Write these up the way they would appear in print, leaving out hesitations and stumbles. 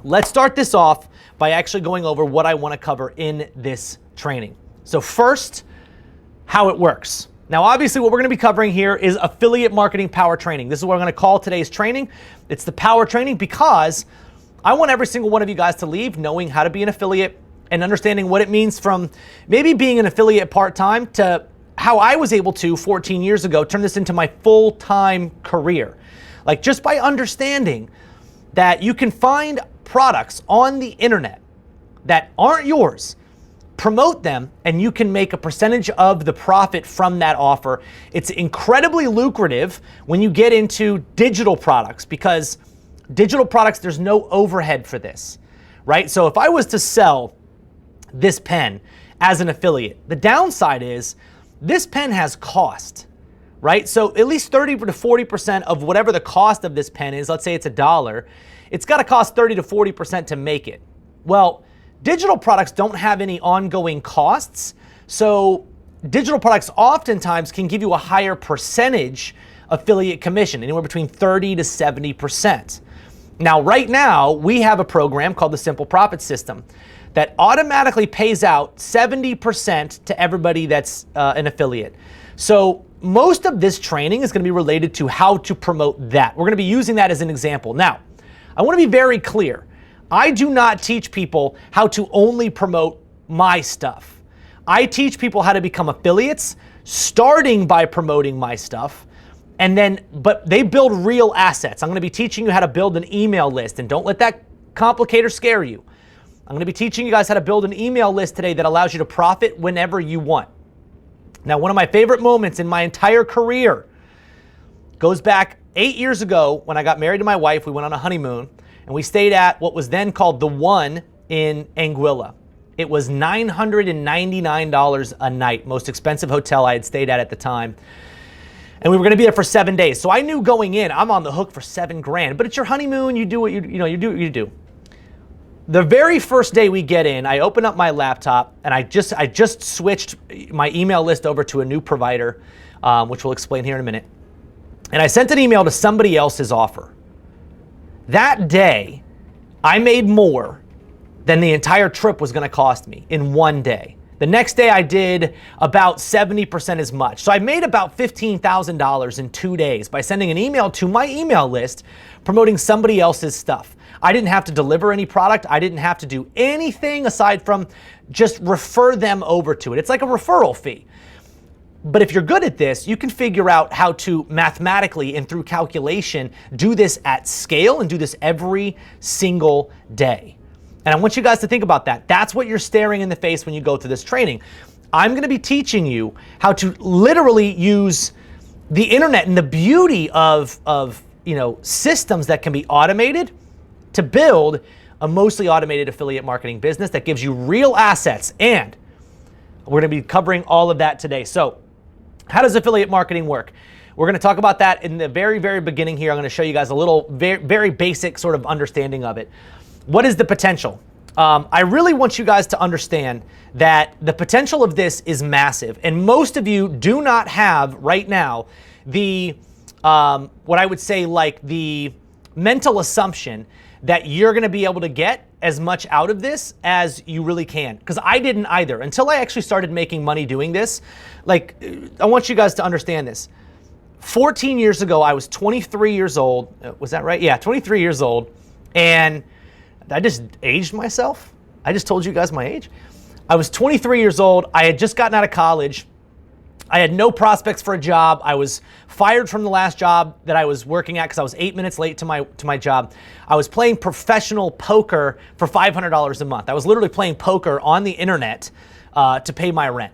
Let's start this off by actually going over what I want to cover in this training. So first, how it works. Now, obviously, what we're going to be covering here is affiliate marketing power training. This is what I'm going to call today's training. It's the power training because I want every single one of you guys to leave knowing how to be an affiliate and understanding what it means from maybe being an affiliate part-time to how I was able to 14 years ago turn this into my full-time career. Like just by understanding that you can find products on the internet that aren't yours, promote them, and you can make a percentage of the profit from that offer. It's incredibly lucrative when you get into digital products because digital products, there's no overhead for this, right? So if I was to sell this pen as an affiliate, the downside is this pen has cost, right? So at least 30 to 40% of whatever the cost of this pen is, let's say it's $1, it's got to cost 30 to 40% to make it. Well, digital products don't have any ongoing costs, so digital products oftentimes can give you a higher percentage affiliate commission, anywhere between 30 to 70%. Now, right now, we have a program called the Simple Profit System that automatically pays out 70% to everybody that's an affiliate. So most of this training is going to be related to how to promote that. We're going to be using that as an example. Now, I want to be very clear. I do not teach people how to only promote my stuff. I teach people how to become affiliates, starting by promoting my stuff, but they build real assets. I'm going to be teaching you how to build an email list, and don't let that complicate or scare you. I'm going to be teaching you guys how to build an email list today that allows you to profit whenever you want. Now, one of my favorite moments in my entire career goes back 8 years ago when I got married to my wife. We went on a honeymoon, and we stayed at what was then called The One in Anguilla. It was $999 a night, most expensive hotel I had stayed at the time. And we were going to be there for 7 days. So I knew going in, I'm on the hook for $7,000. But it's your honeymoon. You do what you do what you do. The very first day we get in, I open up my laptop and I just switched my email list over to a new provider, which we'll explain here in a minute. And I sent an email to somebody else's offer. That day, I made more than the entire trip was going to cost me in one day. The next day I did about 70% as much. So I made about $15,000 in 2 days by sending an email to my email list promoting somebody else's stuff. I didn't have to deliver any product. I didn't have to do anything aside from just refer them over to it. It's like a referral fee. But if you're good at this, you can figure out how to mathematically and through calculation do this at scale and do this every single day. And I want you guys to think about that. That's what you're staring in the face when you go through this training. I'm going to be teaching you how to literally use the internet and the beauty of systems that can be automated to build a mostly automated affiliate marketing business that gives you real assets. And we're going to be covering all of that today. So how does affiliate marketing work? We're going to talk about that in the very, very beginning here. I'm going to show you guys a little very, very basic sort of understanding of it. What is the potential? I really want you guys to understand that the potential of this is massive. And most of you do not have right now the, what I would say like the mental assumption that you're going to be able to get as much out of this as you really can. Because I didn't either. Until I actually started making money doing this, like I want you guys to understand this. 14 years ago, I was 23 years old. Was that right? Yeah, 23 years old. And I just aged myself. I just told you guys my age. I was 23 years old. I had just gotten out of college. I had no prospects for a job. I was fired from the last job that I was working at because I was 8 minutes late to my job. I was playing professional poker for $500 a month. I was literally playing poker on the internet to pay my rent.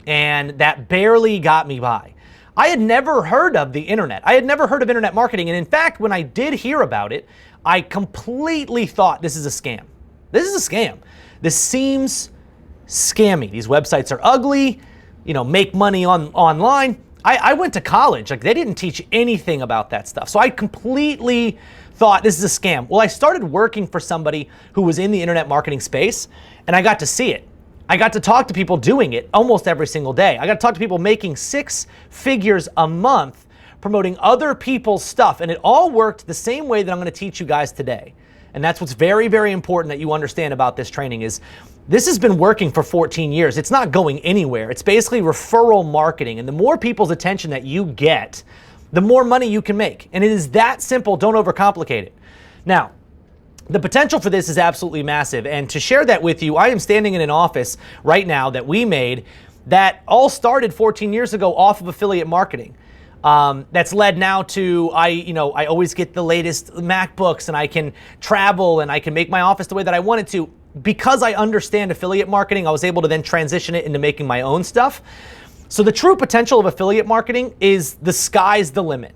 And that barely got me by. I had never heard of the internet. I had never heard of internet marketing. And in fact, when I did hear about it, I completely thought this is a scam. This is a scam. This seems scammy. These websites are ugly, make money online. I went to college. Like they didn't teach anything about that stuff. So I completely thought this is a scam. Well, I started working for somebody who was in the internet marketing space and I got to see it. I got to talk to people doing it almost every single day. I got to talk to people making 6 figures a month promoting other people's stuff. And it all worked the same way that I'm going to teach you guys today. and that's what's very, very important that you understand about this training, is this has been working for 14 years. It's not going anywhere. It's basically referral marketing. And the more people's attention that you get, the more money you can make. And it is that simple. Don't overcomplicate it. Now, the potential for this is absolutely massive. And to share that with you, I am standing in an office right now that we made that all started 14 years ago off of affiliate marketing. That's led now to, I always get the latest MacBooks, and I can travel, and I can make my office the way that I want it to. Because I understand affiliate marketing, I was able to then transition it into making my own stuff. So the true potential of affiliate marketing is the sky's the limit.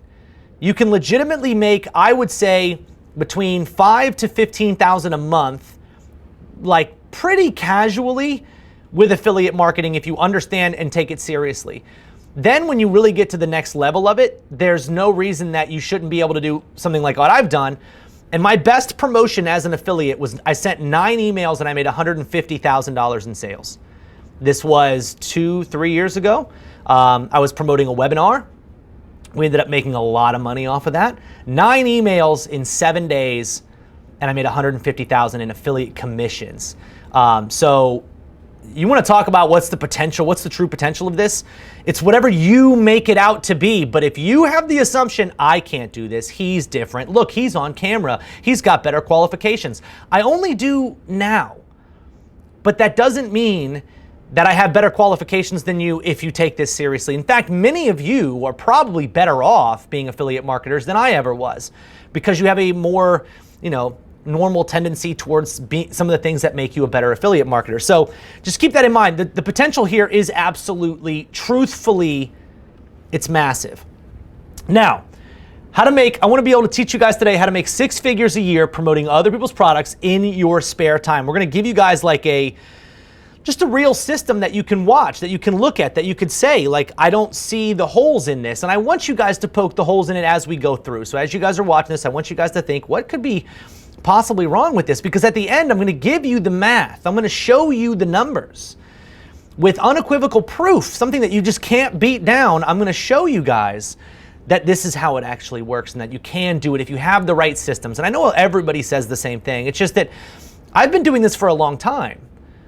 You can legitimately make, I would say, between $5,000 to $15,000 a month, like pretty casually, with affiliate marketing if you understand and take it seriously. Then when you really get to the next level of it, there's no reason that you shouldn't be able to do something like what I've done. And my best promotion as an affiliate was I sent 9 emails and I made $150,000 in sales. This was 2-3 years ago. I was promoting a webinar. We ended up making a lot of money off of that. 9 emails in 7 days, and I made $150,000 in affiliate commissions. So you want to talk about what's the potential, what's the true potential of this? It's whatever you make it out to be. But if you have the assumption, I can't do this, he's different, look, he's on camera, he's got better qualifications. I only do now. But that doesn't mean that I have better qualifications than you if you take this seriously. In fact, many of you are probably better off being affiliate marketers than I ever was, because you have a more, normal tendency towards some of the things that make you a better affiliate marketer. So just keep that in mind. The potential here is absolutely, truthfully, it's massive. Now, I want to be able to teach you guys today how to make 6 figures a year promoting other people's products in your spare time. We're going to give you guys like just a real system that you can watch, that you can look at, that you could say, like, I don't see the holes in this. And I want you guys to poke the holes in it as we go through. So as you guys are watching this, I want you guys to think, what could be possibly wrong with this? Because at the end, I'm going to give you the math. I'm going to show you the numbers with unequivocal proof, something that you just can't beat down. I'm going to show you guys that this is how it actually works and that you can do it if you have the right systems. And I know everybody says the same thing. It's just that I've been doing this for a long time,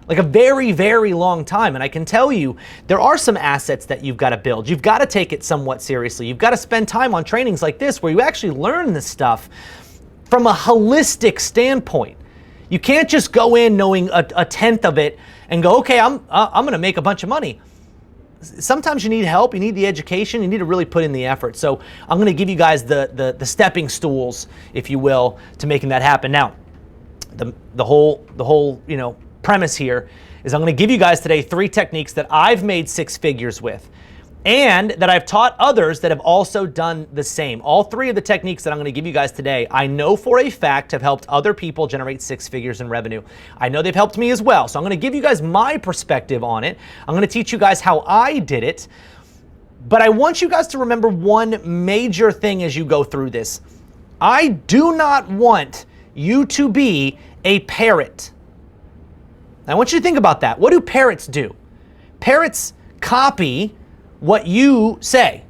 like a very, very long time. And I can tell you, there are some assets that you've got to build. You've got to take it somewhat seriously. You've got to spend time on trainings like this where you actually learn this stuff from a holistic standpoint. You can't just go in knowing a tenth of it and go, okay, I'm going to make a bunch of money. Sometimes you need help, you need the education, you need to really put in the effort. So I'm going to give you guys the stepping stools, if you will, to making that happen. Now, the whole premise here is I'm going to give you guys today 3 techniques that I've made 6 figures with, and that I've taught others that have also done the same. All 3 of the techniques that I'm going to give you guys today, I know for a fact have helped other people generate 6 figures in revenue. I know they've helped me as well. So I'm going to give you guys my perspective on it. I'm going to teach you guys how I did it. But I want you guys to remember one major thing as you go through this. I do not want you to be a parrot. I want you to think about that. What do parrots do? Parrots copy what you say,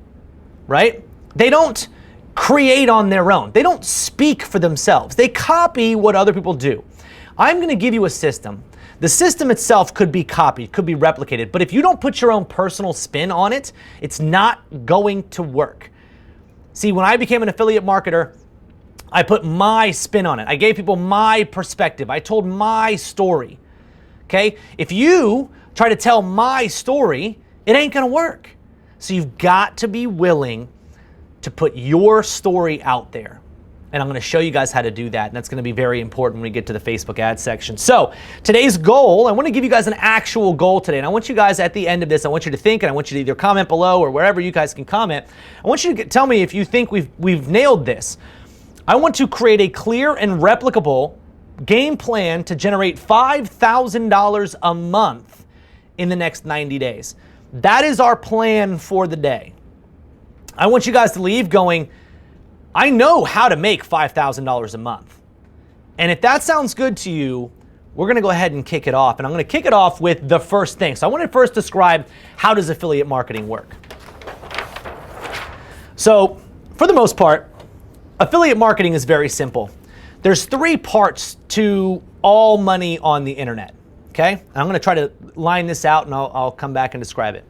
right? They don't create on their own. They don't speak for themselves. They copy what other people do. I'm going to give you a system. The system itself could be copied, could be replicated, but if you don't put your own personal spin on it, it's not going to work. See, when I became an affiliate marketer, I put my spin on it. I gave people my perspective. I told my story. Okay? If you try to tell my story, it ain't going to work. So you've got to be willing to put your story out there. And I'm going to show you guys how to do that. And that's going to be very important when we get to the Facebook ads section. So today's goal, I want to give you guys an actual goal today. And I want you guys at the end of this, I want you to think, and I want you to either comment below or wherever you guys can comment. I want you to tell me if you think we've nailed this. I want to create a clear and replicable game plan to generate $5,000 a month in the next 90 days. That is our plan for the day. I want you guys to leave going, I know how to make $5,000 a month. And if that sounds good to you, we're going to go ahead and kick it off. And I'm going to kick it off with the first thing. So I want to first describe, how does affiliate marketing work? So for the most part, affiliate marketing is very simple. there's three parts to all money on the internet, okay? I'm gonna try to line this out and I'll come back and describe it.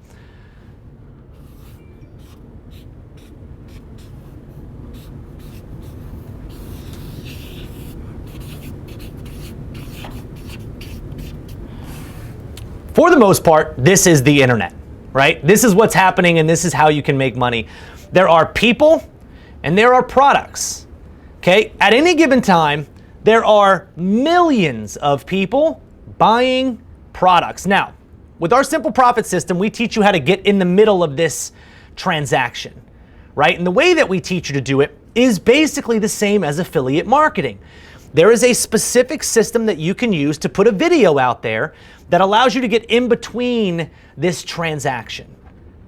For the most part, this is the internet, right? This is what's happening and this is how you can make money. There are people and there are products, okay? At any given time, there are millions of people buying products. Now, with our simple profit system, we teach you how to get in the middle of this transaction, right? And the way that we teach you to do it is basically the same as affiliate marketing. There is a specific system that you can use to put a video out there that allows you to get in between this transaction.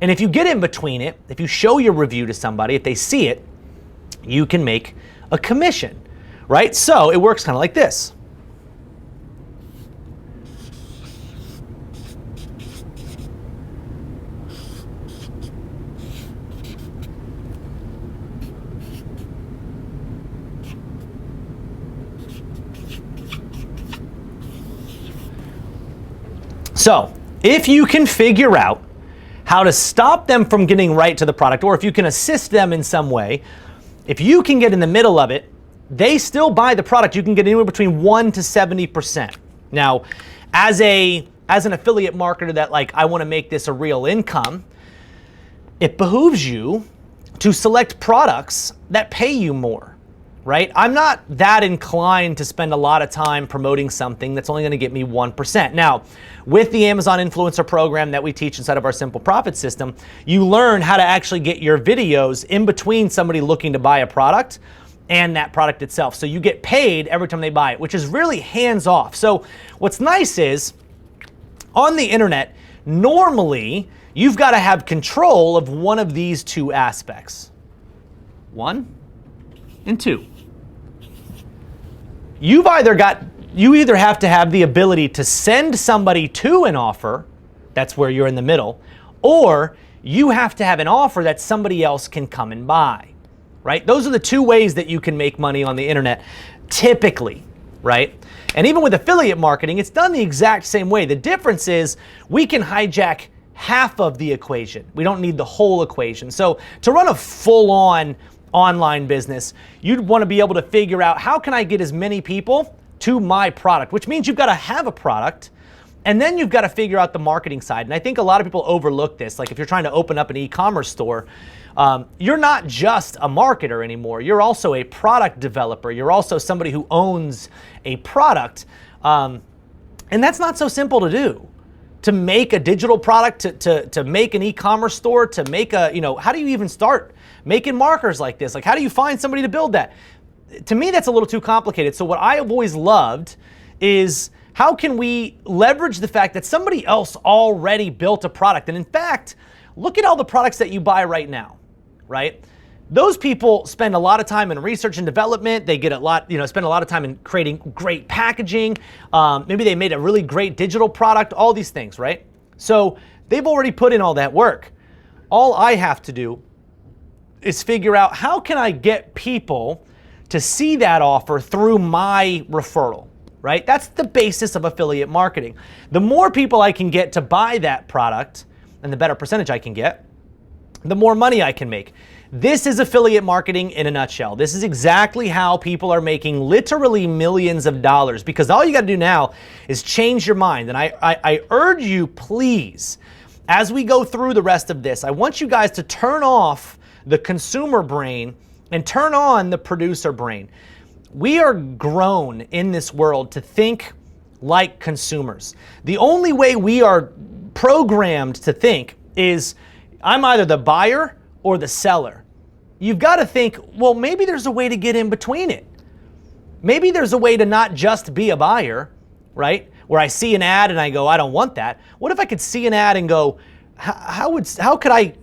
And if you get in between it, if you show your review to somebody, if they see it, you can make a commission, right? So it works kind of like this. So if you can figure out how to stop them from getting right to the product, or if you can assist them in some way, if you can get in the middle of it, they still buy the product. You can get anywhere between 1 to 70%. Now, as an affiliate marketer that I want to make this a real income, it behooves you to select products that pay you more. Right? I'm not that inclined to spend a lot of time promoting something that's only going to get me 1%. Now, with the Amazon Influencer Program that we teach inside of our Simple Profit System, you learn how to actually get your videos in between somebody looking to buy a product and that product itself. So you get paid every time they buy it, which is really hands off. So what's nice is, on the internet, normally you've got to have control of one of these two aspects. 1 and 2. You either have to have the ability to send somebody to an offer, that's where you're in the middle, or you have to have an offer that somebody else can come and buy, right? Those are the two ways that you can make money on the internet, typically, right? And even with affiliate marketing, it's done the exact same way. The difference is we can hijack half of the equation. We don't need the whole equation. So to run a full-on online business, you'd want to be able to figure out, how can I get as many people to my product? Which means you've got to have a product, and then you've got to figure out the marketing side. And I think a lot of people overlook this. Like if you're trying to open up an e-commerce store, you're not just a marketer anymore. You're also a product developer. You're also somebody who owns a product. And that's not so simple to do. To make a digital product, to make an e-commerce store, to make how do you even start making markers like this? Like, how do you find somebody to build that? To me, that's a little too complicated. So what I have always loved is, how can we leverage the fact that somebody else already built a product? And in fact, look at all the products that you buy right now, right? Those people spend a lot of time in research and development. They get spend a lot of time in creating great packaging. Maybe they made a really great digital product, all these things, right? So they've already put in all that work. All I have to do is figure out, how can I get people to see that offer through my referral, right? That's the basis of affiliate marketing. The more people I can get to buy that product, and the better percentage I can get, the more money I can make. This is affiliate marketing in a nutshell. This is exactly how people are making literally millions of dollars, because all you got to do now is change your mind. And I urge you, please, as we go through the rest of this, I want you guys to turn off the consumer brain and turn on the producer brain. We are grown in this world to think like consumers. The only way we are programmed to think is, I'm either the buyer or the seller. You've got to think, well, maybe there's a way to get in between it. Maybe there's a way to not just be a buyer, right? Where I see an ad and I go, I don't want that. What if I could see an ad and go, how could I,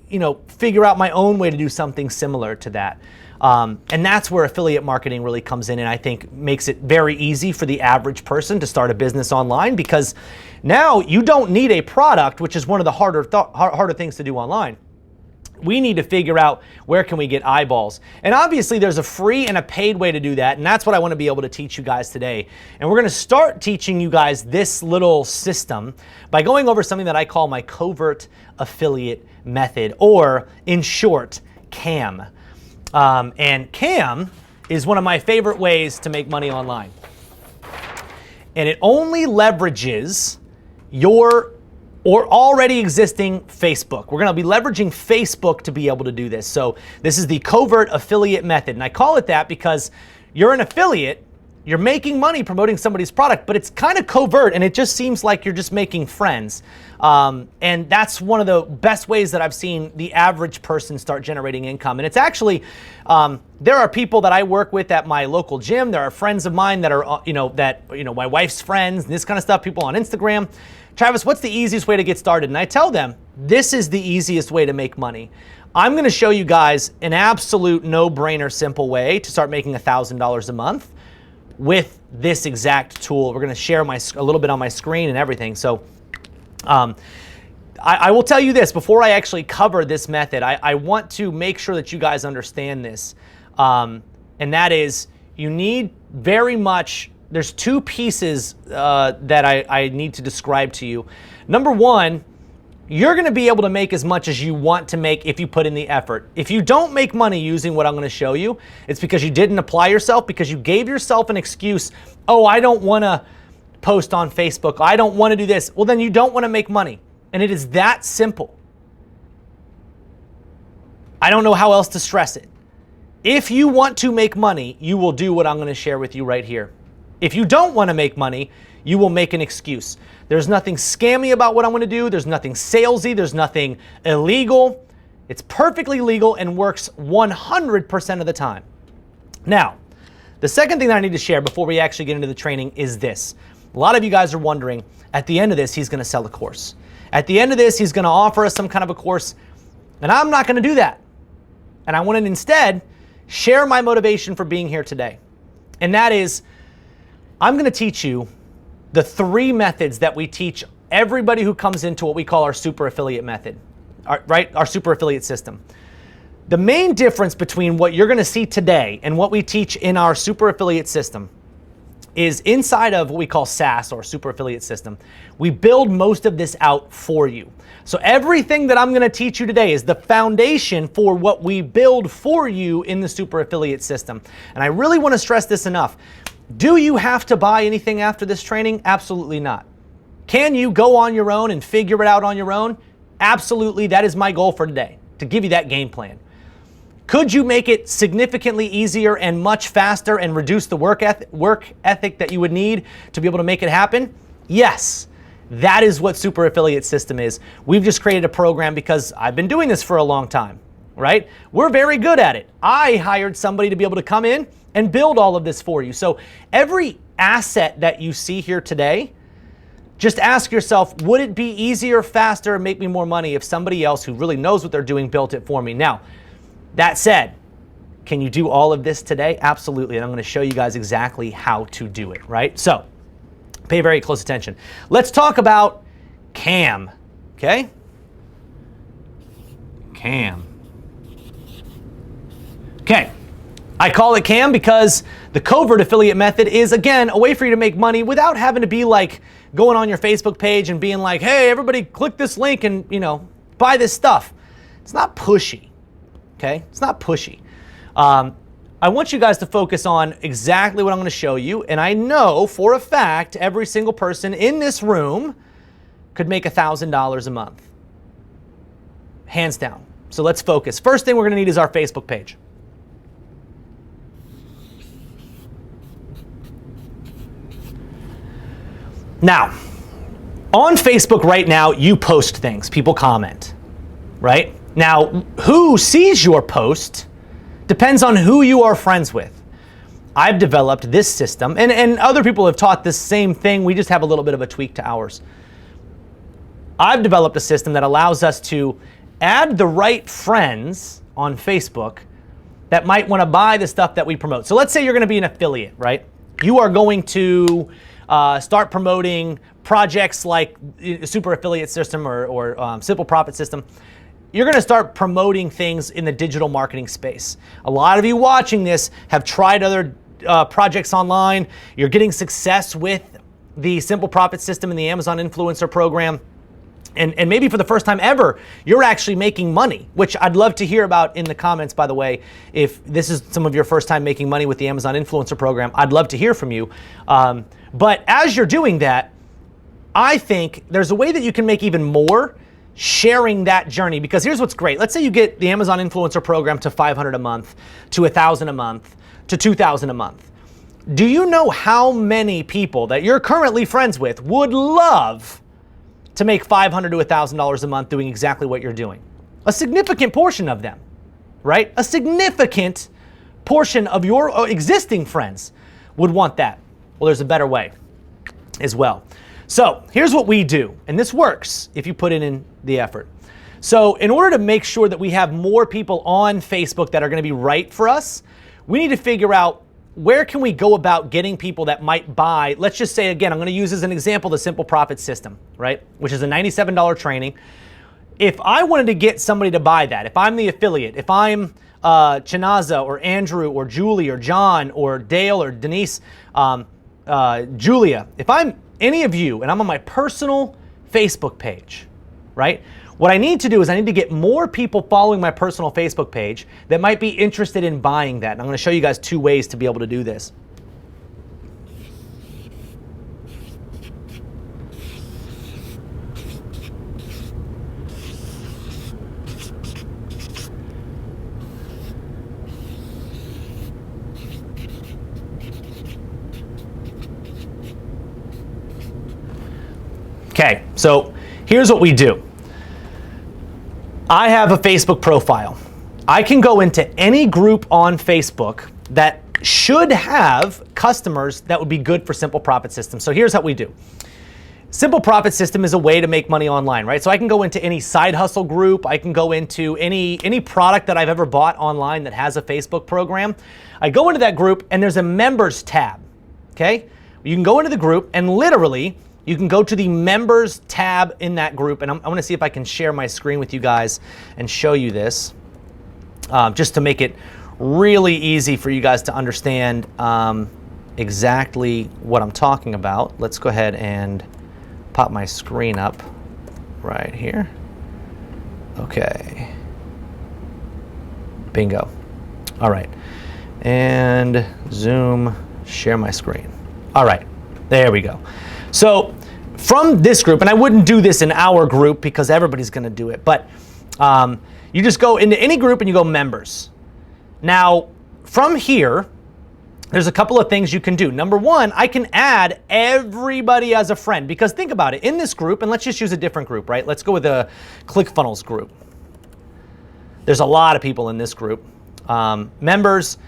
figure out my own way to do something similar to that? And that's where affiliate marketing really comes in, and I think makes it very easy for the average person to start a business online, because now you don't need a product, which is one of the harder things to do online. We need to figure out where can we get eyeballs. And obviously there's a free and a paid way to do that, and that's what I want to be able to teach you guys today. And we're going to start teaching you guys this little system by going over something that I call my covert affiliate method, or in short, CAM. And CAM is one of my favorite ways to make money online. And it only leverages your or already existing Facebook. We're gonna be leveraging Facebook to be able to do this. So this is the covert affiliate method. And I call it that because you're an affiliate, you're making money promoting somebody's product, but it's kind of covert and it just seems like you're just making friends. And that's one of the best ways that I've seen the average person start generating income. And it's actually, there are people that I work with at my local gym. There are friends of mine that are, my wife's friends and this kind of stuff, people on Instagram. Travis, what's the easiest way to get started? And I tell them, this is the easiest way to make money. I'm gonna show you guys an absolute no-brainer simple way to start making $1,000 a month with this exact tool. We're gonna share a little bit on my screen and everything. So I will tell you this, before I actually cover this method, I want to make sure that you guys understand this. And that is, you need very much, there's two pieces that I need to describe to you. Number one, you're gonna be able to make as much as you want to make if you put in the effort. If you don't make money using what I'm gonna show you, it's because you didn't apply yourself, because you gave yourself an excuse. Oh, I don't wanna post on Facebook. I don't wanna do this. Well, then you don't wanna make money. And it is that simple. I don't know how else to stress it. If you want to make money, you will do what I'm gonna share with you right here. If you don't wanna make money, you will make an excuse. There's nothing scammy about what I'm gonna do. There's nothing salesy. There's nothing illegal. It's perfectly legal and works 100% of the time. Now, the second thing that I need to share before we actually get into the training is this. A lot of you guys are wondering, at the end of this, he's gonna sell a course. At the end of this, he's gonna offer us some kind of a course, and I'm not gonna do that. And I wanna instead share my motivation for being here today. And that is, I'm gonna teach you the 3 methods that we teach everybody who comes into what we call our super affiliate method, our super affiliate system. The main difference between what you're gonna see today and what we teach in our super affiliate system is inside of what we call SaaS, or super affiliate system, we build most of this out for you. So everything that I'm gonna teach you today is the foundation for what we build for you in the super affiliate system. And I really wanna stress this enough. Do you have to buy anything after this training? Absolutely not. Can you go on your own and figure it out on your own? Absolutely. That is my goal for today, to give you that game plan. Could you make it significantly easier and much faster and reduce the work ethic that you would need to be able to make it happen? Yes. That is what super affiliate system is. We've just created a program because I've been doing this for a long time, right? We're very good at it. I hired somebody to be able to come in and build all of this for you. So every asset that you see here today, just ask yourself, would it be easier, faster, and make me more money if somebody else who really knows what they're doing built it for me? Now, that said, can you do all of this today? Absolutely, and I'm gonna show you guys exactly how to do it, right? So, pay very close attention. Let's talk about CAM, okay? CAM. Okay. I call it CAM because the covert affiliate method is, again, a way for you to make money without having to be like going on your Facebook page and being like, hey, everybody click this link and, buy this stuff. It's not pushy, okay? It's not pushy. I want you guys to focus on exactly what I'm gonna show you, and I know for a fact every single person in this room could make $1,000 a month. Hands down. So let's focus. First thing we're gonna need is our Facebook page. Now, on Facebook right now, you post things, people comment, right? Now, who sees your post depends on who you are friends with. I've developed this system, and other people have taught this same thing, we just have a little bit of a tweak to ours. I've developed a system that allows us to add the right friends on Facebook that might want to buy the stuff that we promote. So let's say you're going to be an affiliate, right? You are going to start promoting projects like Super Affiliate System or Simple Profit System. you're going to start promoting things in the digital marketing space. A lot of you watching this have tried other projects online. You're getting success with the Simple Profit System and the Amazon Influencer Program. And maybe for the first time ever, you're actually making money, which I'd love to hear about in the comments, by the way. If this is some of your first time making money with the Amazon Influencer Program, I'd love to hear from you. But as you're doing that, I think there's a way that you can make even more sharing that journey, because here's what's great. Let's say you get the Amazon Influencer Program to $500 a month, to $1,000 a month, to $2,000 a month. Do you know how many people that you're currently friends with would love to make $500 to $1,000 a month doing exactly what you're doing? A significant portion of them, right? A significant portion of your existing friends would want that. Well, there's a better way as well. So here's what we do, and this works if you put in the effort. So in order to make sure that we have more people on Facebook that are going to be right for us, we need to figure out where can we go about getting people that might buy. Let's just say, again, I'm going to use as an example the Simple Profit System, right? Which is a $97 training. If I wanted to get somebody to buy that, if I'm the affiliate, if I'm Chinaza or Andrew or Julie or John or Dale or Denise, Julia, if I'm any of you and I'm on my personal Facebook page, right? What I need to do is I need to get more people following my personal Facebook page that might be interested in buying that. And I'm going to show you guys 2 ways to be able to do this. Okay, so here's what we do. I have a Facebook profile. I can go into any group on Facebook that should have customers that would be good for Simple Profit System. So here's how we do. Simple Profit System is a way to make money online, right? So I can go into any side hustle group. I can go into any product that I've ever bought online that has a Facebook program. I go into that group and there's a members tab, okay? You can go into the group and literally you can go to the members tab in that group, and I want to see if I can share my screen with you guys and show you this, just to make it really easy for you guys to understand exactly what I'm talking about. Let's go ahead and pop my screen up right here. Okay. Bingo. All right. And zoom, share my screen. All right. There we go. So from this group, and I wouldn't do this in our group because everybody's going to do it, but you just go into any group and you go members. Now, from here, there's a couple of things you can do. Number one, I can add everybody as a friend, because think about it. In this group, and let's just use a different group, right? Let's go with the ClickFunnels group. There's a lot of people in this group. Members,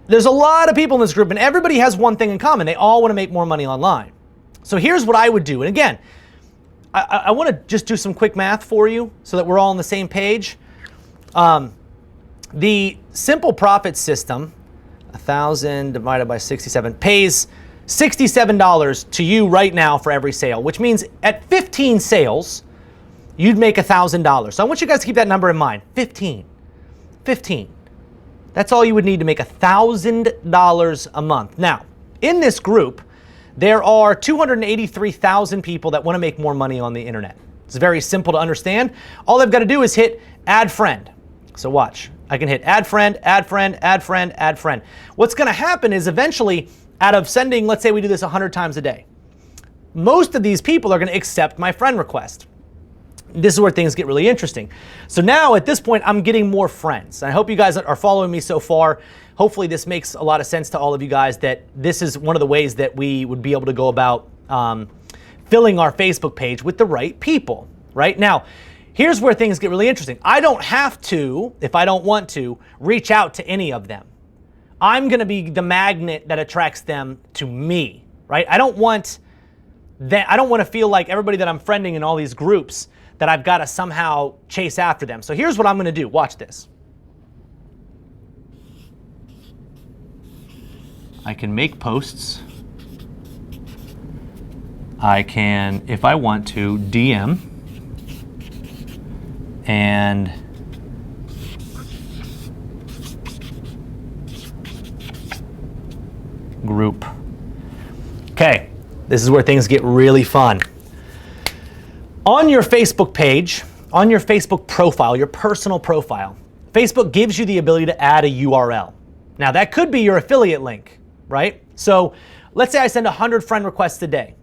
there's a lot of people in this group, and everybody has one thing in common. They all want to make more money online. So here's what I would do. And again, I want to just do some quick math for you so that we're all on the same page. The Simple Profit System, 1,000 divided by 67, pays $67 to you right now for every sale, which means at 15 sales, you'd make $1,000. So I want you guys to keep that number in mind. 15. That's all you would need to make $1,000 a month. Now, in this group, there are 283,000 people that want to make more money on the internet. It's very simple to understand. All I've got to do is hit add friend. So watch. I can hit add friend, add friend, add friend, add friend. What's going to happen is eventually, out of sending, let's say we do this 100 times a day, most of these people are going to accept my friend request. This is where things get really interesting. So now at this point, I'm getting more friends. I hope you guys are following me so far. Hopefully this makes a lot of sense to all of you guys, that this is one of the ways that we would be able to go about filling our Facebook page with the right people, right? Now, here's where things get really interesting. I don't have to, if I don't want to, reach out to any of them. I'm going to be the magnet that attracts them to me, right? I don't want to feel like everybody that I'm friending in all these groups that I've got to somehow chase after them. So here's what I'm going to do. Watch this. I can make posts. I can, if I want to, DM and group. Okay, this is where things get really fun. On your Facebook page, on your Facebook profile, your personal profile, Facebook gives you the ability to add a URL. Now that could be your affiliate link, right? So let's say I send 100 friend requests a day.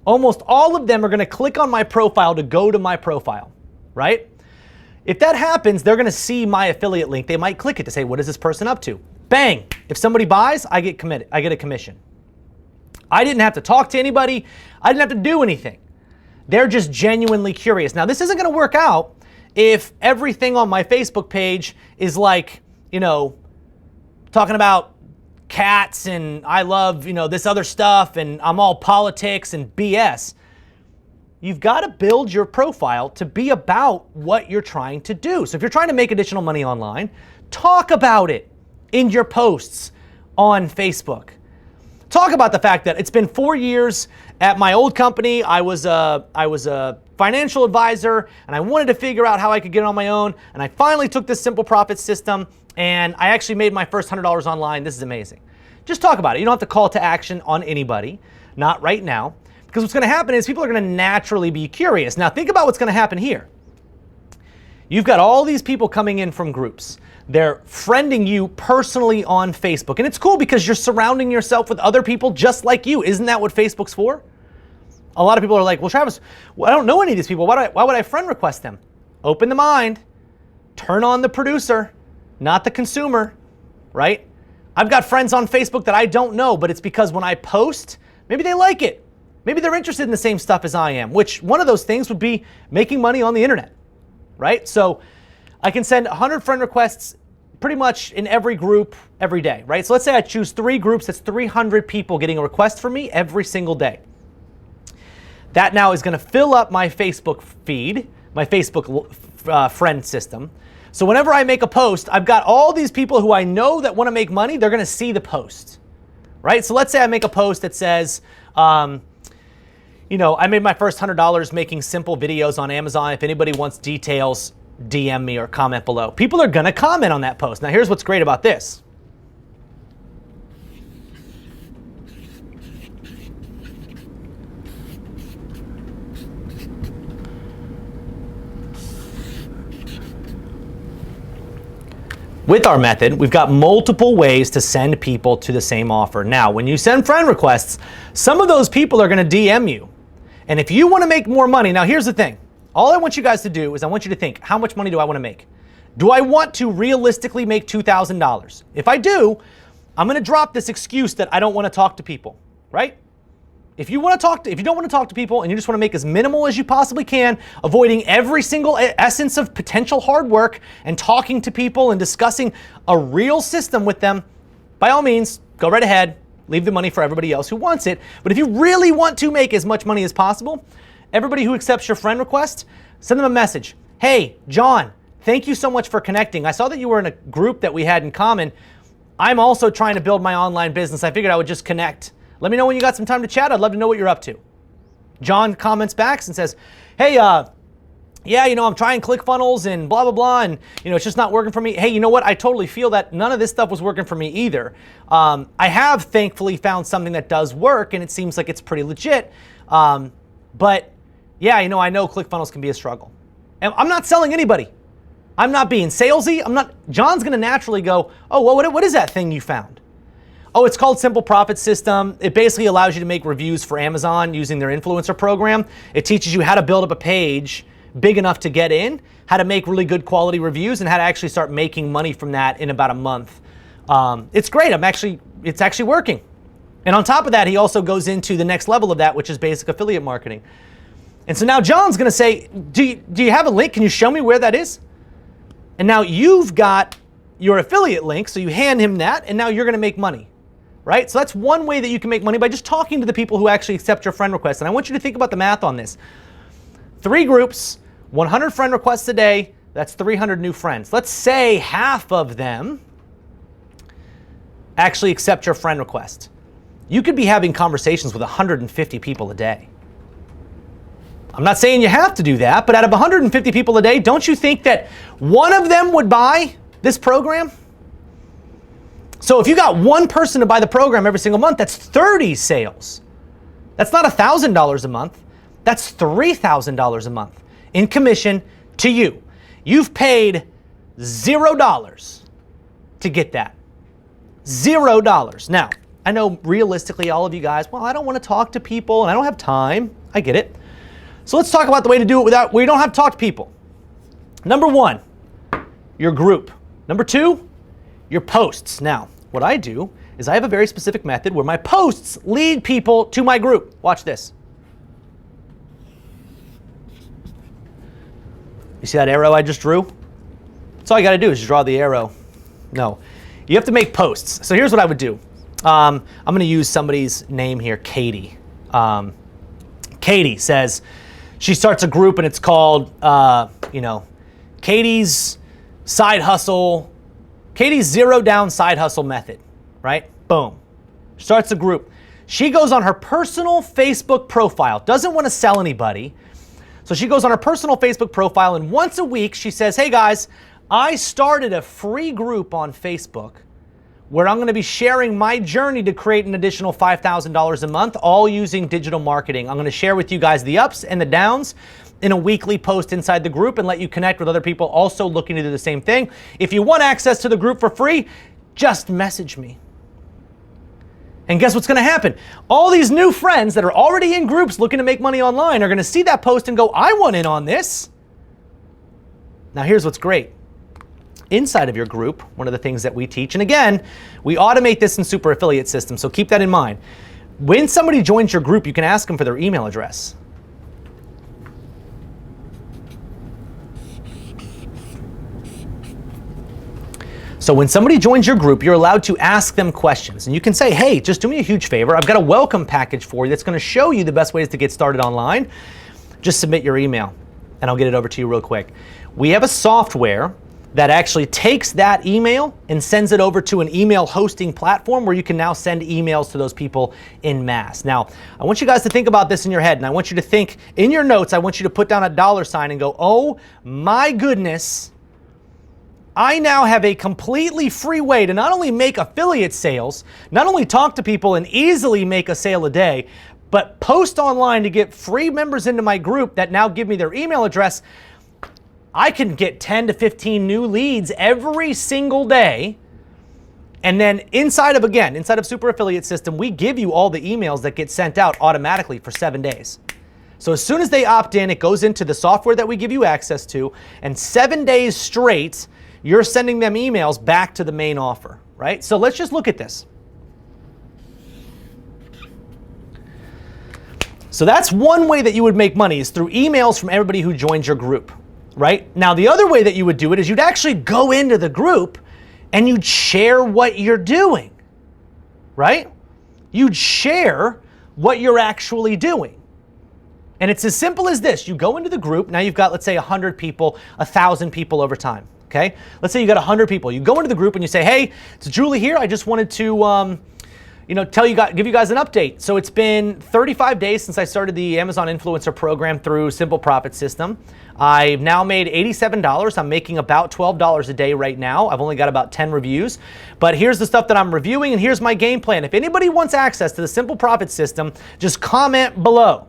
Almost all of them are gonna click on my profile to go to my profile, right? If that happens, they're gonna see my affiliate link. They might click it to say, what is this person up to? Bang, if somebody buys, I get a commission. I didn't have to talk to anybody. I didn't have to do anything. They're just genuinely curious. Now, this isn't gonna work out if everything on my Facebook page is like, talking about cats and I love, this other stuff and I'm all politics and BS. You've got to build your profile to be about what you're trying to do. So if you're trying to make additional money online, talk about it in your posts on Facebook. Talk about the fact that it's been 4 years at my old company. I was a financial advisor and I wanted to figure out how I could get it on my own. And I finally took this simple profit system and I actually made my first $100 online. This is amazing. Just talk about it. You don't have to call to action on anybody, not right now. Because what's going to happen is people are going to naturally be curious. Now think about what's going to happen here. You've got all these people coming in from groups. They're friending you personally on Facebook. And it's cool because you're surrounding yourself with other people just like you. Isn't that what Facebook's for? A lot of people are like, well, Travis, I don't know any of these people. Why would I friend request them? Open the mind. Turn on the producer, not the consumer, right? I've got friends on Facebook that I don't know, but it's because when I post, maybe they like it. Maybe they're interested in the same stuff as I am, which one of those things would be making money on the internet, right? So I can send 100 friend requests pretty much in every group every day, right? So let's say I choose 3 groups, that's 300 people getting a request from me every single day. That now is gonna fill up my Facebook feed, my Facebook friend system. So whenever I make a post, I've got all these people who I know that wanna make money, they're gonna see the post, right? So let's say I make a post that says, I made my first $100 making simple videos on Amazon. If anybody wants details, DM me or comment below. People are gonna comment on that post. Now here's what's great about this. With our method, we've got multiple ways to send people to the same offer. Now, when you send friend requests, some of those people are gonna DM you. And if you wanna make more money, now here's the thing. All I want you guys to do is I want you to think, how much money do I wanna make? Do I want to realistically make $2,000? If I do, I'm gonna drop this excuse that I don't wanna talk to people, right? If you don't want to talk to people and you just want to make as minimal as you possibly can, avoiding every single essence of potential hard work and talking to people and discussing a real system with them, by all means, go right ahead, leave the money for everybody else who wants it. But if you really want to make as much money as possible, everybody who accepts your friend request, send them a message. Hey, John, thank you so much for connecting. I saw that you were in a group that we had in common. I'm also trying to build my online business. I figured I would just connect. Let me know when you got some time to chat. I'd love to know what you're up to. John comments back and says, hey, yeah, I'm trying ClickFunnels and blah, blah, blah, and it's just not working for me. Hey, you know what? I totally feel that none of this stuff was working for me either. I have thankfully found something that does work, and it seems like it's pretty legit. But yeah, I know ClickFunnels can be a struggle. And I'm not selling anybody. I'm not being salesy. John's gonna naturally go, oh, well, what is that thing you found? Oh, it's called Simple Profit System. It basically allows you to make reviews for Amazon using their influencer program. It teaches you how to build up a page big enough to get in, how to make really good quality reviews, and how to actually start making money from that in about a month. It's great. It's actually working. And on top of that, he also goes into the next level of that, which is basic affiliate marketing. And so now John's gonna say, do you have a link? Can you show me where that is? And now you've got your affiliate link, so you hand him that, and now you're gonna make money. Right? So that's one way that you can make money, by just talking to the people who actually accept your friend request. And I want you to think about the math on this. 3 groups, 100 friend requests a day, that's 300 new friends. Let's say half of them actually accept your friend request. You could be having conversations with 150 people a day. I'm not saying you have to do that, but out of 150 people a day, don't you think that one of them would buy this program? So if you got one person to buy the program every single month, that's 30 sales. That's not $1,000 a month. That's $3,000 a month in commission to you. You've paid $0 to get that. $0. Now, I know realistically all of you guys, well, I don't want to talk to people and I don't have time. I get it. So let's talk about the way to do it without, where you don't have to talk to people. Number one, your group. Number two, your posts. Now, what I do is I have a very specific method where my posts lead people to my group. Watch this. You see that arrow I just drew? That's all you got to do is just draw the arrow. No, you have to make posts. So here's what I would do. I'm going to use somebody's name here, Katie. Katie says she starts a group and it's called, Katie's Side Hustle, Katie's Zero Down Side Hustle Method, right? Boom. Starts a group. She goes on her personal Facebook profile, doesn't want to sell anybody. So she goes on her personal Facebook profile and once a week she says, hey guys, I started a free group on Facebook where I'm going to be sharing my journey to create an additional $5,000 a month, all using digital marketing. I'm going to share with you guys the ups and the downs in a weekly post inside the group and let you connect with other people also looking to do the same thing. If you want access to the group for free, just message me. And guess what's going to happen? All these new friends that are already in groups looking to make money online are going to see that post and go, I want in on this. Now here's what's great. Inside of your group, one of the things that we teach, and again, we automate this in Super Affiliate System, so keep that in mind. When somebody joins your group, you can ask them for their email address. So when somebody joins your group, you're allowed to ask them questions. And you can say, hey, just do me a huge favor. I've got a welcome package for you that's going to show you the best ways to get started online. Just submit your email, and I'll get it over to you real quick. We have a software that actually takes that email and sends it over to an email hosting platform where you can now send emails to those people in mass. Now, I want you guys to think about this in your head, and I want you to think in your notes, I want you to put down a $ and go, oh my goodness, I now have a completely free way to not only make affiliate sales, not only talk to people and easily make a sale a day, but post online to get free members into my group that now give me their email address. I can get 10 to 15 new leads every single day. And then inside of Super Affiliate System, we give you all the emails that get sent out automatically for 7 days. So as soon as they opt in, it goes into the software that we give you access to, and 7 days straight, you're sending them emails back to the main offer, right? So let's just look at this. So that's one way that you would make money is through emails from everybody who joins your group. Right? Now, the other way that you would do it is you'd actually go into the group and you'd share what you're doing, right? You'd share what you're actually doing. And it's as simple as this. You go into the group. Now you've got, let's say, 100 people, 1,000 people over time, okay? Let's say you got 100 people. You go into the group and you say, hey, it's Julie here. I just wanted to give you guys an update. So it's been 35 days since I started the Amazon Influencer Program through Simple Profit System. I've now made $87. I'm making about $12 a day right now. I've only got about 10 reviews. But here's the stuff that I'm reviewing, and here's my game plan. If anybody wants access to the Simple Profit System, just comment below.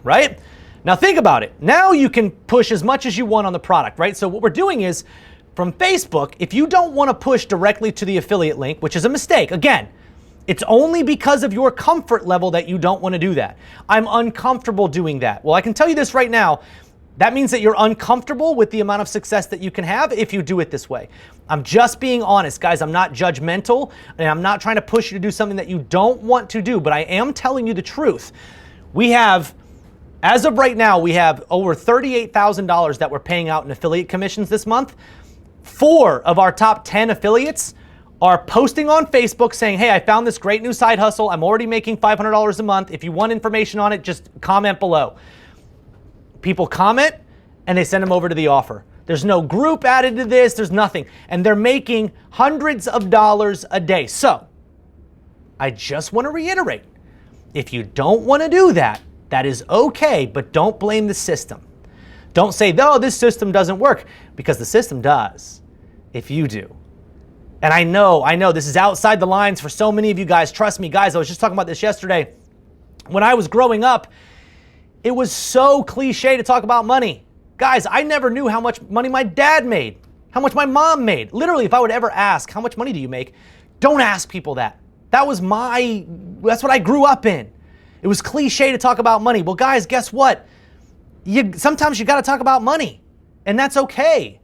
Right? Now think about it. Now you can push as much as you want on the product, right? So what we're doing is, from Facebook, if you don't want to push directly to the affiliate link, which is a mistake, again, it's only because of your comfort level that you don't want to do that. I'm uncomfortable doing that. Well, I can tell you this right now. That means that you're uncomfortable with the amount of success that you can have if you do it this way. I'm just being honest, guys. I'm not judgmental, and I'm not trying to push you to do something that you don't want to do, but I am telling you the truth. We have, as of right now, we have over $38,000 that we're paying out in affiliate commissions this month. 4 of our top 10 affiliates are posting on Facebook saying, hey, I found this great new side hustle. I'm already making $500 a month. If you want information on it, just comment below. People comment and they send them over to the offer. There's no group added to this. There's nothing. And they're making hundreds of dollars a day. So I just want to reiterate, if you don't want to do that, that is okay, but don't blame the system. Don't say, no, this system doesn't work, because the system does if you do. And I know this is outside the lines for so many of you guys. Trust me, guys, I was just talking about this yesterday. When I was growing up, it was so cliche to talk about money. Guys, I never knew how much money my dad made, how much my mom made. Literally, if I would ever ask, how much money do you make? Don't ask people that. That's what I grew up in. It was cliche to talk about money. Well, guys, guess what? Sometimes you got to talk about money, and that's okay.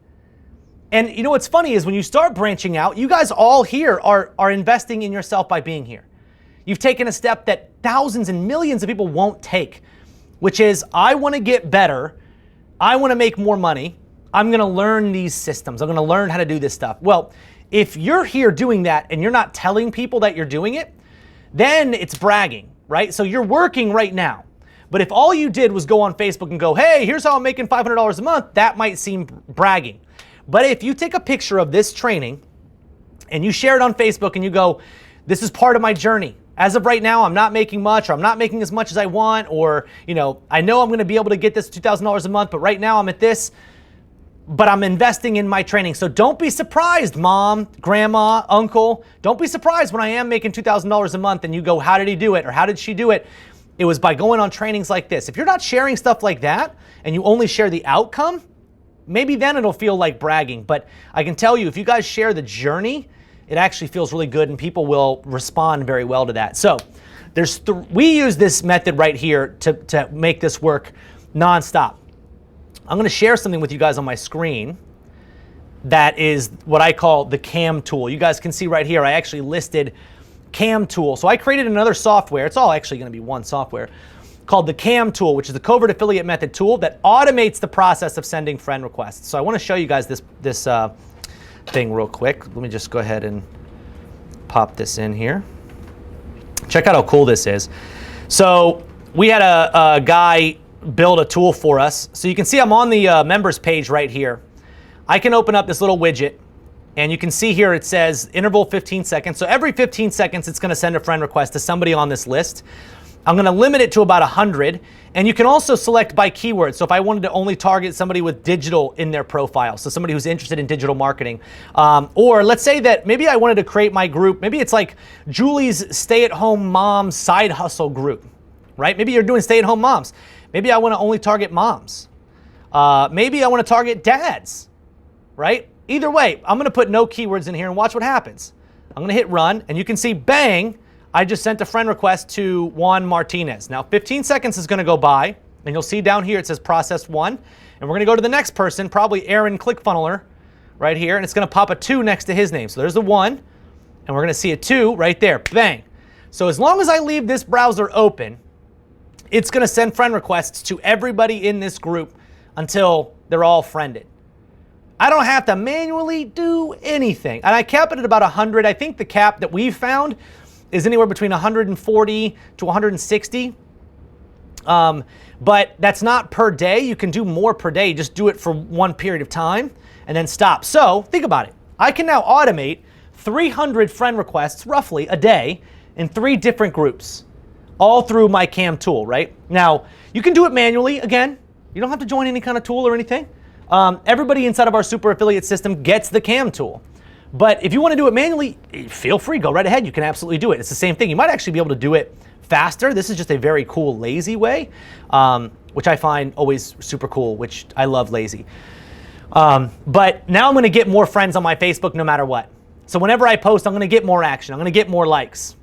And you know what's funny is when you start branching out, you guys all here are investing in yourself by being here. You've taken a step that thousands and millions of people won't take, which is, I want to get better. I want to make more money. I'm going to learn these systems. I'm going to learn how to do this stuff. Well, if you're here doing that and you're not telling people that you're doing it, then it's bragging, right? So you're working right now. But if all you did was go on Facebook and go, hey, here's how I'm making $500 a month, that might seem bragging. But if you take a picture of this training and you share it on Facebook and you go, this is part of my journey. As of right now, I'm not making much, or I'm not making as much as I want, or, I know I'm going to be able to get this $2,000 a month, but right now I'm at this, but I'm investing in my training. So don't be surprised, mom, grandma, uncle. Don't be surprised when I am making $2,000 a month and you go, how did he do it? Or how did she do it? It was by going on trainings like this. If you're not sharing stuff like that and you only share the outcome, maybe then it'll feel like bragging. But I can tell you, if you guys share the journey, it actually feels really good and people will respond very well to that. So we use this method right here to make this work nonstop. I'm going to share something with you guys on my screen that is what I call the CAM tool. You guys can see right here, I actually listed CAM tool. So I created another software. It's all actually going to be one software called the CAM tool, which is the Covert Affiliate Method tool that automates the process of sending friend requests. So I want to show you guys this thing real quick. Let me just go ahead and pop this in here. Check out how cool this is. So we had a guy build a tool for us. So you can see I'm on the members page right here. I can open up this little widget and you can see here it says interval 15 seconds. So every 15 seconds it's going to send a friend request to somebody on this list. I'm going to limit it to about 100, and you can also select by keyword. So if I wanted to only target somebody with digital in their profile, so somebody who's interested in digital marketing, or let's say that maybe I wanted to create my group. Maybe it's like Julie's stay-at-home mom side hustle group, right? Maybe you're doing stay-at-home moms. Maybe I want to only target moms. Maybe I want to target dads, right? Either way, I'm going to put no keywords in here and watch what happens. I'm going to hit run, and you can see, bang, I just sent a friend request to Juan Martinez. Now, 15 seconds is going to go by, and you'll see down here it says processed 1. And we're going to go to the next person, probably Aaron ClickFunneler, right here, and it's going to pop a 2 next to his name. So there's the 1, and we're going to see a 2 right there. Bang. So as long as I leave this browser open, it's going to send friend requests to everybody in this group until they're all friended. I don't have to manually do anything. And I cap it at about 100. I think the cap that we've found is anywhere between 140 to 160. But that's not per day. You can do more per day. Just do it for one period of time and then stop. So think about it. I can now automate 300 friend requests roughly a day in 3 different groups, all through my CAM tool, right? Now, you can do it manually. Again, you don't have to join any kind of tool or anything. Everybody inside of our super affiliate system gets the CAM tool. But if you want to do it manually, feel free, go right ahead. You can absolutely do it. It's the same thing. You might actually be able to do it faster. This is just a very cool, lazy way, which I find always super cool, which I love lazy. But now I'm going to get more friends on my Facebook no matter what. So whenever I post, I'm going to get more action. I'm going to get more likes.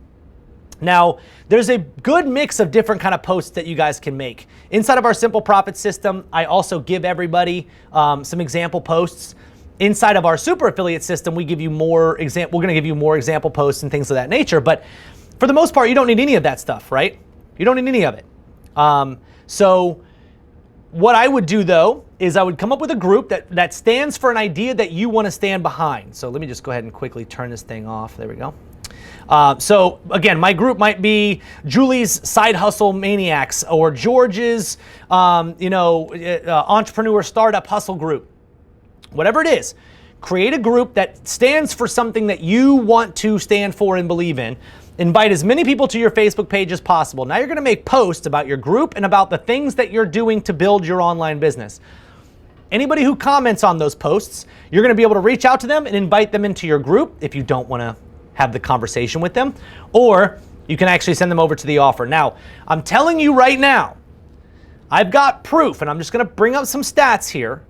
Now, there's a good mix of different kind of posts that you guys can make. Inside of our Simple Profit system, I also give everybody some example posts. Inside of our super affiliate system, we're going to give you more example posts and things of that nature. But for the most part, you don't need any of that stuff, right? You don't need any of it. So what I would do, though, is I would come up with a group that stands for an idea that you want to stand behind. So let me just go ahead and quickly turn this thing off. There we go. So again, my group might be Julie's Side Hustle Maniacs or George's, Entrepreneur Startup Hustle Group. Whatever it is, create a group that stands for something that you want to stand for and believe in. Invite as many people to your Facebook page as possible. Now you're going to make posts about your group and about the things that you're doing to build your online business. Anybody who comments on those posts, you're going to be able to reach out to them and invite them into your group if you don't want to have the conversation with them, or you can actually send them over to the offer. Now, I'm telling you right now, I've got proof, and I'm just going to bring up some stats here.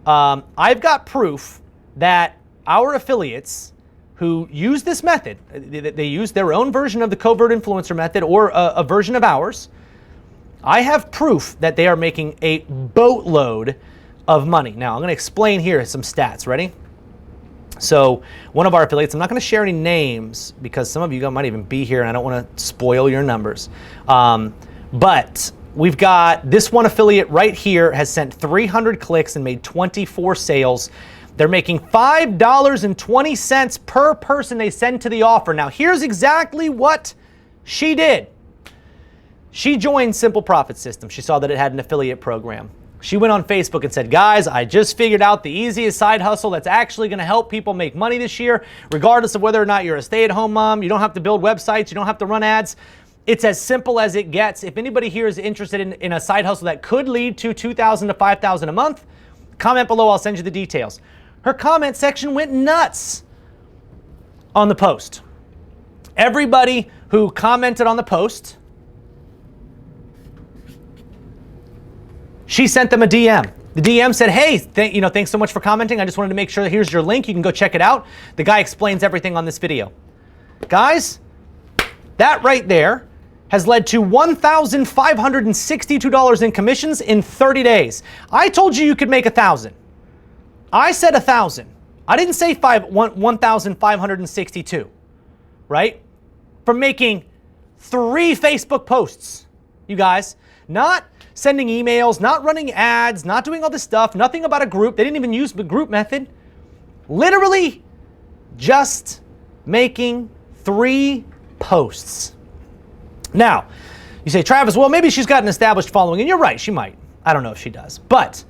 I've got proof that our affiliates who use this method, they use their own version of the covert influencer method or a version of ours. I have proof that they are making a boatload of money. Now, I'm going to explain here some stats. Ready? So one of our affiliates, I'm not going to share any names because some of you might even be here and I don't want to spoil your numbers. But we've got this one affiliate right here has sent 300 clicks and made 24 sales. They're making $5.20 per person they send to the offer. Now, here's exactly what she did. She joined Simple Profit System. She saw that it had an affiliate program. She went on Facebook and said, guys, I just figured out the easiest side hustle that's actually going to help people make money this year, regardless of whether or not you're a stay-at-home mom. You don't have to build websites. You don't have to run ads. It's as simple as it gets. If anybody here is interested in a side hustle that could lead to $2,000 to $5,000 a month, comment below. I'll send you the details. Her comment section went nuts on the post. Everybody who commented on the post, she sent them a DM. The DM said, hey, thanks so much for commenting. I just wanted to make sure that here's your link. You can go check it out. The guy explains everything on this video. Guys, that right there has led to $1,562 in commissions in 30 days. I told you could make 1,000. I said 1,000. I didn't say 1,562, right? From making 3 Facebook posts, you guys. Not sending emails, not running ads, not doing all this stuff, nothing about a group. They didn't even use the group method. Literally just making 3 posts. Now, you say, Travis, well, maybe she's got an established following, and you're right, she might. I don't know if she does. But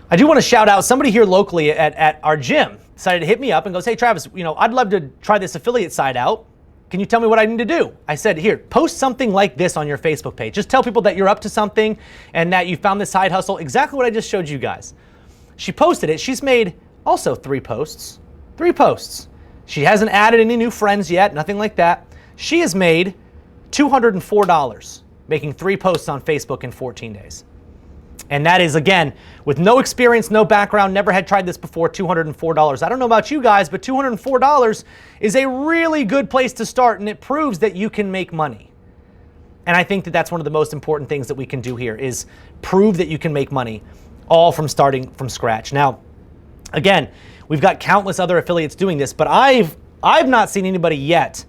I do want to shout out somebody here locally at our gym decided to hit me up and goes, hey, Travis, I'd love to try this affiliate side out. Can you tell me what I need to do? I said, here, post something like this on your Facebook page. Just tell people that you're up to something and that you found this side hustle. Exactly what I just showed you guys. She posted it. She's made also 3 posts. 3 posts. She hasn't added any new friends yet, nothing like that. She has made $204 making 3 posts on Facebook in 14 days. And that is, again, with no experience, no background, never had tried this before, $204. I don't know about you guys, but $204 is a really good place to start, and it proves that you can make money. And I think that that's one of the most important things that we can do here is prove that you can make money, all from starting from scratch. Now, again, we've got countless other affiliates doing this, but I've not seen anybody yet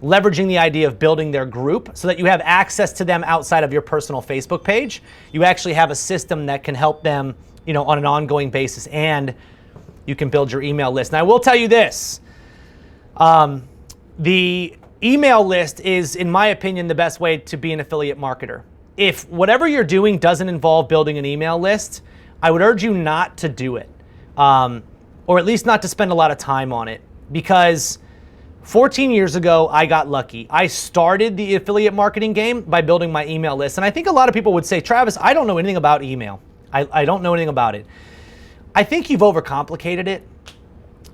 leveraging the idea of building their group so that you have access to them outside of your personal Facebook page. You actually have a system that can help them, on an ongoing basis, and you can build your email list. Now, I will tell you this. The email list is, in my opinion, the best way to be an affiliate marketer. If whatever you're doing doesn't involve building an email list, I would urge you not to do it, or at least not to spend a lot of time on it, because 14 years ago, I got lucky. I started the affiliate marketing game by building my email list. And I think a lot of people would say, Travis, I don't know anything about email. I don't know anything about it. I think you've overcomplicated it.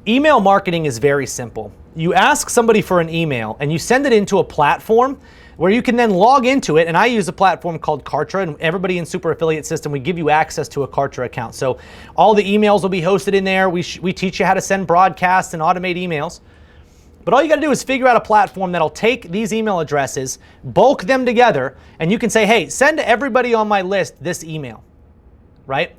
Email marketing is very simple. You ask somebody for an email and you send it into a platform where you can then log into it. And I use a platform called Kartra, and everybody in Super Affiliate System, we give you access to a Kartra account. So all the emails will be hosted in there. We teach you how to send broadcasts and automate emails. But all you got to do is figure out a platform that'll take these email addresses, bulk them together, and you can say, hey, send to everybody on my list this email, right?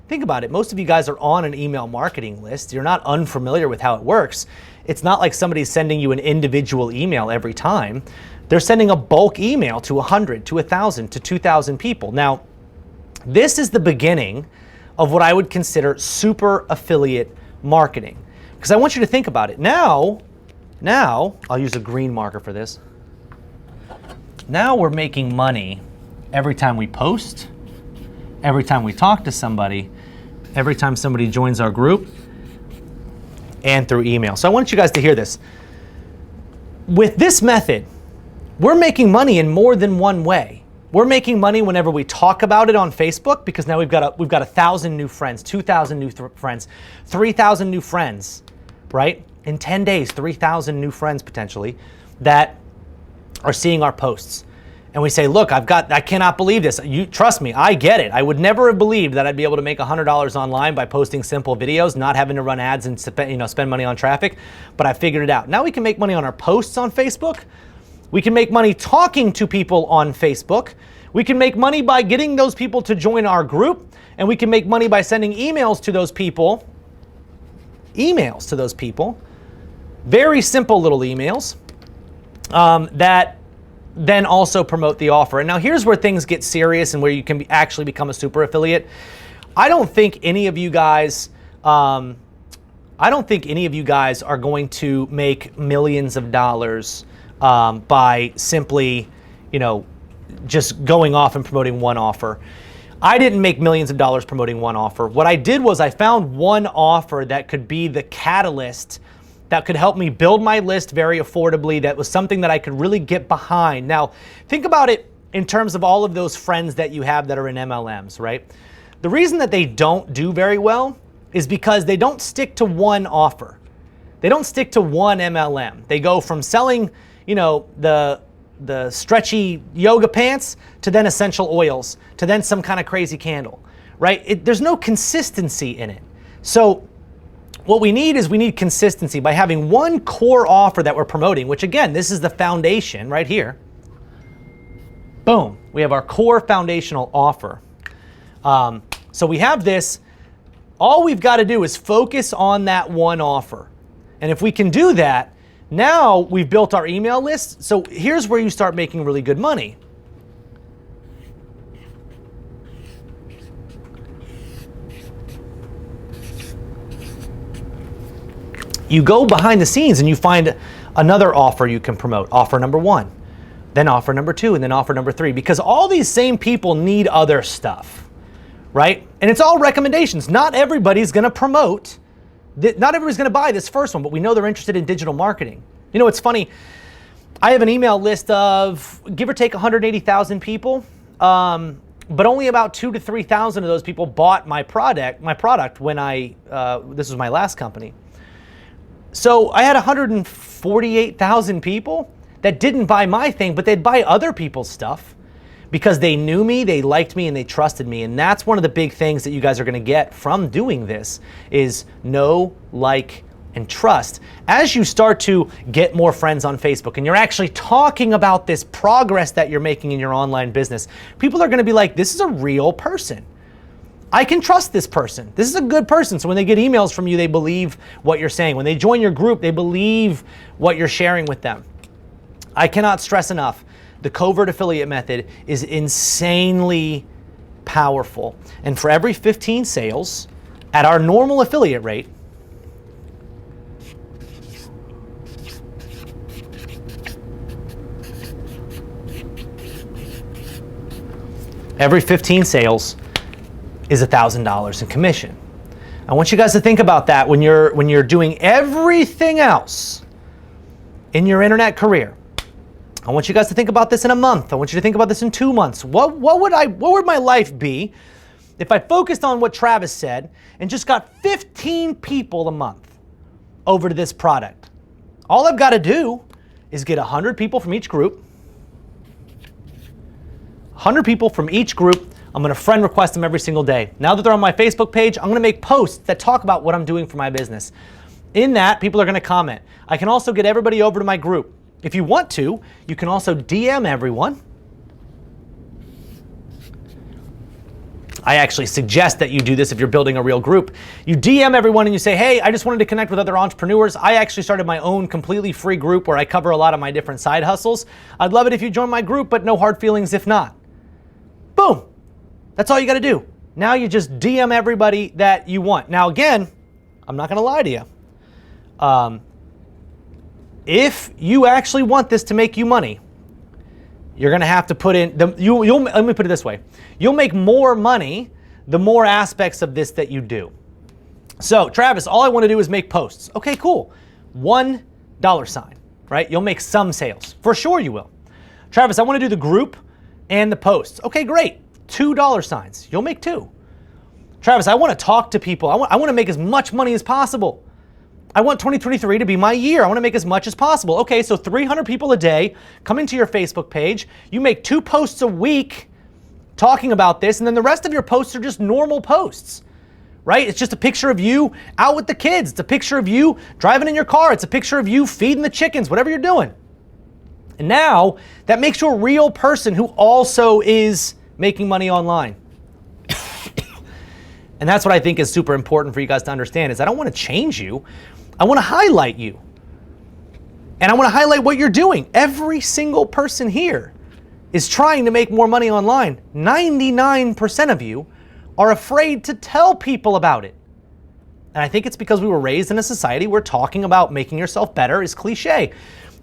Think about it. Most of you guys are on an email marketing list. You're not unfamiliar with how it works. It's not like somebody's sending you an individual email every time. They're sending a bulk email to 100, to 1,000, to 2,000 people. Now, this is the beginning of what I would consider super affiliate marketing, because I want you to think about it. Now, I'll use a green marker for this. Now we're making money every time we post, every time we talk to somebody, every time somebody joins our group, and through email. So I want you guys to hear this. With this method, we're making money in more than one way. We're making money whenever we talk about it on Facebook, because now we've got 1,000 new friends, 2,000 new friends, 3,000 new friends, right? In 10 days, 3,000 new friends potentially that are seeing our posts. And we say, look, I cannot believe this. You trust me, I get it. I would never have believed that I'd be able to make $100 online by posting simple videos, not having to run ads and spend money on traffic, but I figured it out. Now we can make money on our posts on Facebook. We can make money talking to people on Facebook. We can make money by getting those people to join our group, and we can make money by sending emails to those people. Very simple little emails that then also promote the offer. And now here's where things get serious and where you can actually become a super affiliate. I don't think any of you guys are going to make millions of dollars by simply, just going off and promoting one offer. I didn't make millions of dollars promoting one offer. What I did was I found one offer that could be the catalyst that could help me build my list very affordably. That was something that I could really get behind. Now, think about it in terms of all of those friends that you have that are in MLMs, right? The reason that they don't do very well is because they don't stick to one offer. They don't stick to one MLM. They go from selling, the stretchy yoga pants to then essential oils to then some kind of crazy candle, right? There's no consistency in it. So what we need consistency by having one core offer that we're promoting, which again, this is the foundation right here. Boom, we have our core foundational offer. So we have this. All we've got to do is focus on that one offer. And if we can do that, now we've built our email list. So here's where you start making really good money. You go behind the scenes and you find another offer you can promote. Offer number 1, then offer number 2, and then offer number 3. Because all these same people need other stuff, right? And it's all recommendations. Not everybody's going to promote. Not everybody's going to buy this first one, but we know they're interested in digital marketing. It's funny. I have an email list of give or take 180,000 people, but only about 2,000 to 3,000 of those people bought my product when this was my last company. So I had 148,000 people that didn't buy my thing, but they'd buy other people's stuff because they knew me, they liked me, and they trusted me. And that's one of the big things that you guys are going to get from doing this is know, like, and trust. As you start to get more friends on Facebook and you're actually talking about this progress that you're making in your online business, people are going to be like, this is a real person. I can trust this person. This is a good person. So when they get emails from you, they believe what you're saying. When they join your group, they believe what you're sharing with them. I cannot stress enough, the covert affiliate method is insanely powerful. And for every 15 sales at our normal affiliate rate, every 15 sales is $1,000 in commission. I want you guys to think about that when you're doing everything else in your internet career. I want you guys to think about this in a month. I want you to think about this in 2 months. What would my life be if I focused on what Travis said and just got 15 people a month over to this product? All I've got to do is get 100 people from each group. 100 people from each group. I'm going to friend request them every single day. Now that they're on my Facebook page, I'm going to make posts that talk about what I'm doing for my business. In that, people are going to comment. I can also get everybody over to my group. If you want to, you can also DM everyone. I actually suggest that you do this if you're building a real group. You DM everyone and you say, hey, I just wanted to connect with other entrepreneurs. I actually started my own completely free group where I cover a lot of my different side hustles. I'd love it if you join my group, but no hard feelings if not. Boom. That's all you got to do. Now you just DM everybody that you want. Now again, I'm not going to lie to you. If you actually want this to make you money, you're going to have to put in, let me put it this way. You'll make more money the more aspects of this that you do. So Travis, all I want to do is make posts. Okay, cool. $1, right? You'll make some sales. For sure you will. Travis, I want to do the group and the posts. Okay, great. $2. You'll make two. Travis, I want to talk to people. I want to make as much money as possible. I want 2023 to be my year. I want to make as much as possible. Okay, so 300 people a day coming to your Facebook page. You make 2 posts a week talking about this, and then the rest of your posts are just normal posts, right? It's just a picture of you out with the kids. It's a picture of you driving in your car. It's a picture of you feeding the chickens, whatever you're doing. And now that makes you a real person who also is making money online. And that's what I think is super important for you guys to understand is I don't want to change you. I want to highlight you. And I want to highlight what you're doing. Every single person here is trying to make more money online. 99% of you are afraid to tell people about it. And I think it's because we were raised in a society where talking about making yourself better is cliche.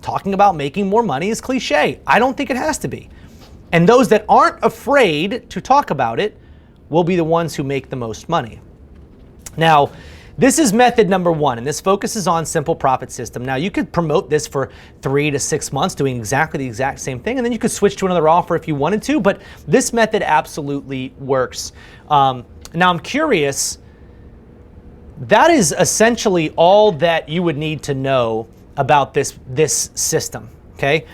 Talking about making more money is cliche. I don't think it has to be. And those that aren't afraid to talk about it will be the ones who make the most money. Now, this is method number 1, and this focuses on simple profit system. Now, you could promote this for 3 to 6 months doing exactly the exact same thing, and then you could switch to another offer if you wanted to, but this method absolutely works. Now, I'm curious, that is essentially all that you would need to know about this system, okay?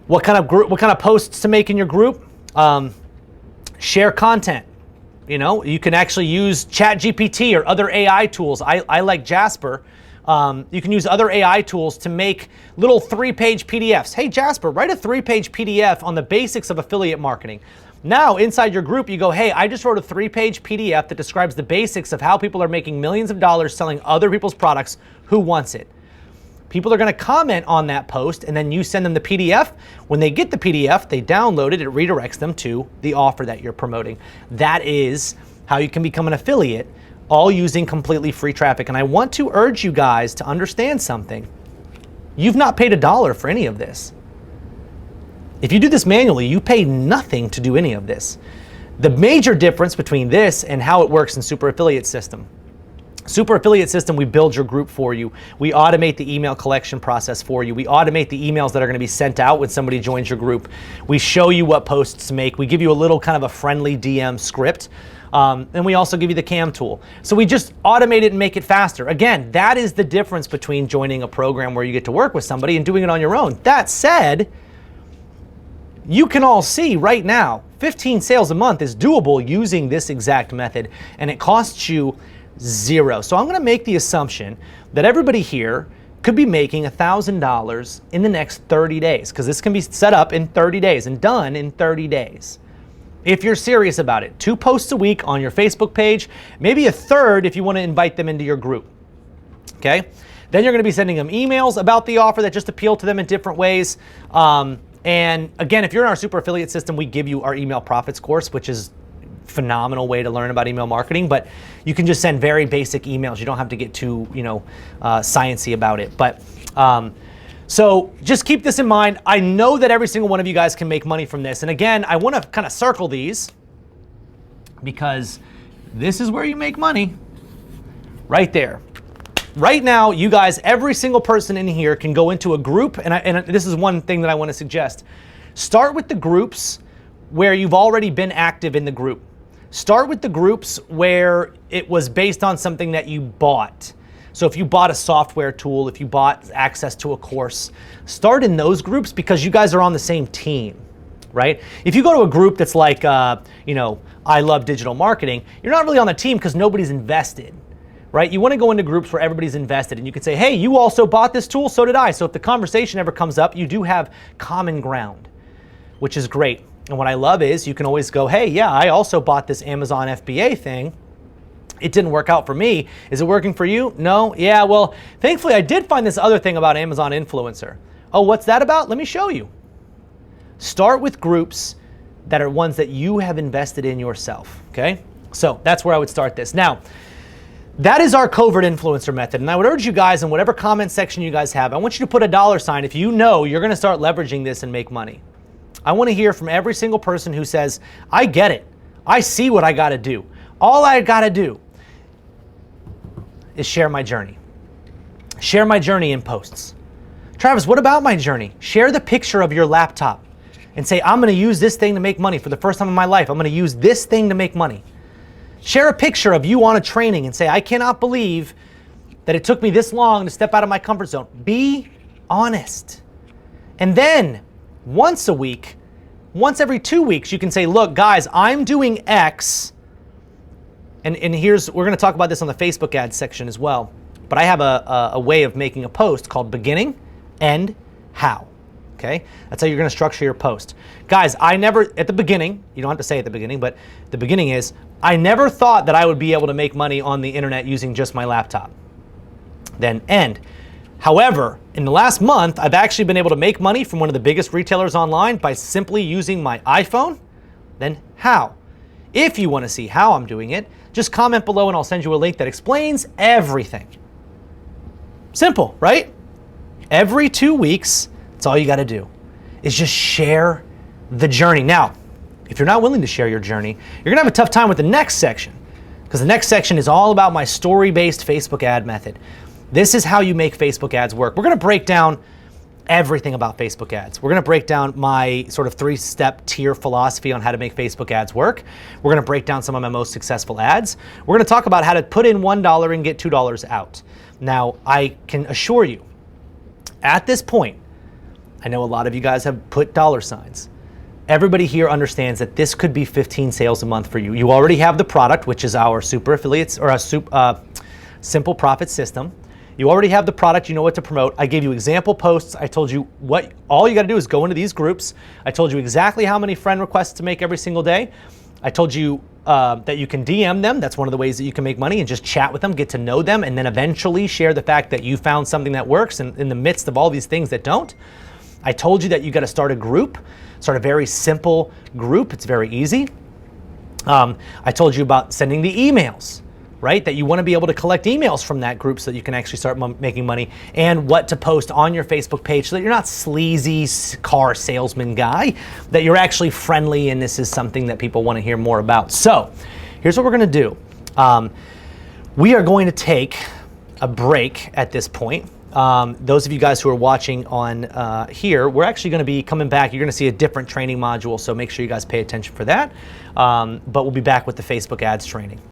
What kind of posts to make in your group? Share content. You know, you can actually use ChatGPT or other AI tools. I like Jasper. You can use other AI tools to make little 3-page PDFs. Hey, Jasper, write a 3-page PDF on the basics of affiliate marketing. Now, inside your group, you go, hey, I just wrote a 3-page PDF that describes the basics of how people are making millions of dollars selling other people's products. Who wants it? People are going to comment on that post, and then you send them the PDF. When they get the PDF, they download it. It redirects them to the offer that you're promoting. That is how you can become an affiliate, all using completely free traffic. And I want to urge you guys to understand something. You've not paid $1 for any of this. If you do this manually, you pay nothing to do any of this. The major difference between this and how it works in Super Affiliate System. Super Affiliate System, we build your group for you. We automate the email collection process for you. We automate the emails that are going to be sent out when somebody joins your group. We show you what posts to make. We give you a little kind of a friendly DM script. And we also give you the CAM tool. So we just automate it and make it faster. Again, that is the difference between joining a program where you get to work with somebody and doing it on your own. That said, you can all see right now, 15 sales a month is doable using this exact method, and it costs you $0. So I'm going to make the assumption that everybody here could be making $1,000 in the next 30 days, because this can be set up in 30 days and done in 30 days. If you're serious about it, 2 posts a week on your Facebook page, maybe a third if you want to invite them into your group. Okay? Then you're going to be sending them emails about the offer that just appeal to them in different ways. And again, if you're in our Super Affiliate System, we give you our email profits course, which is phenomenal way to learn about email marketing, but you can just send very basic emails. You don't have to get too, sciencey about it. But so just keep this in mind. I know that every single one of you guys can make money from this. And again, I want to kind of circle these because this is where you make money right there. Right now, you guys, every single person in here can go into a group, and this is one thing that I want to suggest. Start with the groups where you've already been active in the group. Start with the groups where it was based on something that you bought. So if you bought a software tool, if you bought access to a course, start in those groups because you guys are on the same team, right? If you go to a group that's like, I love digital marketing, you're not really on the team because nobody's invested, right? You want to go into groups where everybody's invested, and you can say, hey, you also bought this tool, so did I. So if the conversation ever comes up, you do have common ground, which is great. And what I love is you can always go, hey, yeah, I also bought this Amazon FBA thing. It didn't work out for me. Is it working for you? No? Yeah, well, thankfully I did find this other thing about Amazon Influencer. Oh, what's that about? Let me show you. Start with groups that are ones that you have invested in yourself, okay? So that's where I would start this. Now, that is our covert influencer method. And I would urge you guys in whatever comment section you guys have, I want you to put a $ if you know you're going to start leveraging this and make money. I want to hear from every single person who says, I get it. I see what I got to do. All I got to do is share my journey. Share my journey in posts. Travis, what about my journey? Share the picture of your laptop and say, I'm going to use this thing to make money for the first time in my life. I'm going to use this thing to make money. Share a picture of you on a training and say, I cannot believe that it took me this long to step out of my comfort zone. Be honest. And then once a week, once every 2 weeks, you can say, look, guys, I'm doing X. And we're going to talk about this on the Facebook ads section as well. But I have a way of making a post called beginning, end, how. Okay? That's how you're going to structure your post. Guys, at the beginning, you don't have to say at the beginning, but the beginning is, I never thought that I would be able to make money on the internet using just my laptop. Then end. However, in the last month, I've actually been able to make money from one of the biggest retailers online by simply using my iPhone. Then how? If you want to see how I'm doing it, just comment below and I'll send you a link that explains everything. Simple, right? Every 2 weeks, that's all you got to do is just share the journey. Now, if you're not willing to share your journey, you're going to have a tough time with the next section, because the next section is all about my story-based Facebook ad method. This is how you make Facebook ads work. We're going to break down everything about Facebook ads. We're going to break down my sort of 3-step tier philosophy on how to make Facebook ads work. We're going to break down some of my most successful ads. We're going to talk about how to put in $1 and get $2 out. Now, I can assure you, at this point, I know a lot of you guys have put dollar signs. Everybody here understands that this could be 15 sales a month for you. You already have the product, which is our super affiliates or a simple profit system. You already have the product, you know what to promote. I gave you example posts. I told you all you got to do is go into these groups. I told you exactly how many friend requests to make every single day. I told you that you can DM them. That's one of the ways that you can make money, and just chat with them, get to know them, and then eventually share the fact that you found something that works in the midst of all these things that don't. I told you that you got to start a group, start a very simple group. It's very easy. I told you about sending the emails, right? That you want to be able to collect emails from that group so that you can actually start making money, and what to post on your Facebook page so that you're not sleazy car salesman guy, that you're actually friendly and this is something that people want to hear more about. So here's what we're going to do. We are going to take a break at this point. Those of you guys who are watching on here, we're actually going to be coming back. You're going to see a different training module, so make sure you guys pay attention for that. But we'll be back with the Facebook ads training.